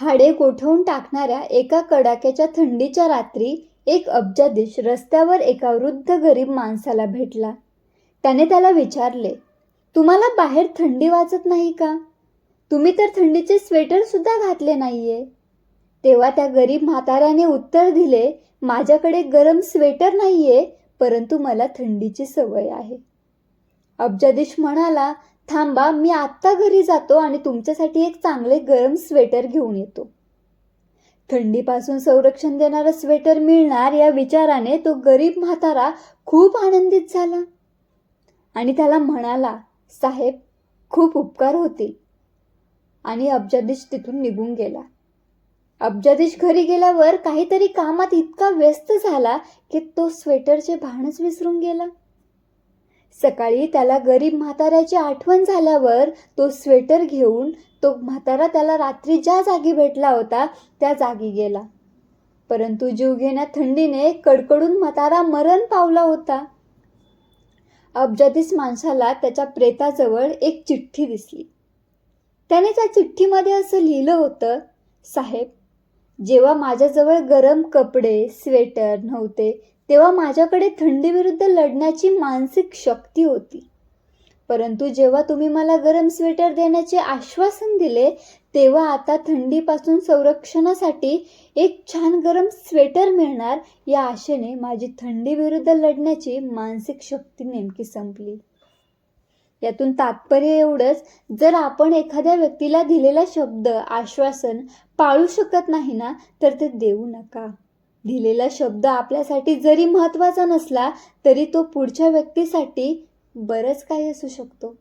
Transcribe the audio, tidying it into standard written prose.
हाडे गोठवून टाकणाऱ्या एका कडाक्याच्या थंडीच्या रात्री एक अब्जाधीश रस्त्यावर एका वृद्ध गरीब माणसाला भेटला. त्याने त्याला विचारले, तुम्हाला बाहेर थंडी वाजत नाही का? तुम्ही तर थंडीचे स्वेटर सुद्धा घातले नाहीये. तेव्हा त्या गरीब म्हाताऱ्याने उत्तर दिले, माझ्याकडे गरम स्वेटर नाहीये, परंतु मला थंडीची सवय आहे. अब्जाधीश म्हणाला, थांबा, मी आत्ता घरी जातो आणि तुमच्यासाठी एक चांगले गरम स्वेटर घेऊन येतो. थंडीपासून संरक्षण देणारं स्वेटर मिळणार या विचाराने तो गरीब म्हातारा खूप आनंदित झाला आणि त्याला म्हणाला, साहेब, खूप उपकार होतील. आणि अब्जाधीश तिथून निघून गेला. अब्जाधीश घरी गेल्यावर काहीतरी कामात इतका व्यस्त झाला की तो स्वेटरचे भानच विसरून गेला. सकाळी त्याला गरीब म्हाताऱ्याची आठवण झाल्यावर तो स्वेटर घेऊन तो म्हातारा त्याला रात्री ज्या जागी भेटला होता त्या जागी गेला. परंतु जीवघेण्या थंडीने कडकडून म्हातारा मरण पावला होता. अब्जाधीश माणसाला त्याच्या प्रेताजवळ एक चिठ्ठी दिसली. त्याने त्या चिठ्ठीमध्ये असं लिहिलं होतं, साहेब, जेव्हा माझ्याजवळ गरम कपडे, स्वेटर नव्हते तेव्हा माझ्याकडे थंडीविरुद्ध लढण्याची मानसिक शक्ती होती. परंतु जेव्हा तुम्ही मला गरम स्वेटर देण्याचे आश्वासन दिले तेव्हा आता थंडीपासून संरक्षणासाठी एक छान गरम स्वेटर मिळणार या आशेने माझी थंडीविरुद्ध लढण्याची मानसिक शक्ती नेमकी संपली. यातून तात्पर्य एवढंच, जर आपण एखाद्या व्यक्तीला दिलेला शब्द, आश्वासन पाळू शकत नाही ना, तर ते देऊ नका. दिलेला शब्द आपल्यासाठी जरी महत्त्वाचा नसला तरी तो पुढच्या व्यक्तीसाठी बरंच काही असू शकतो.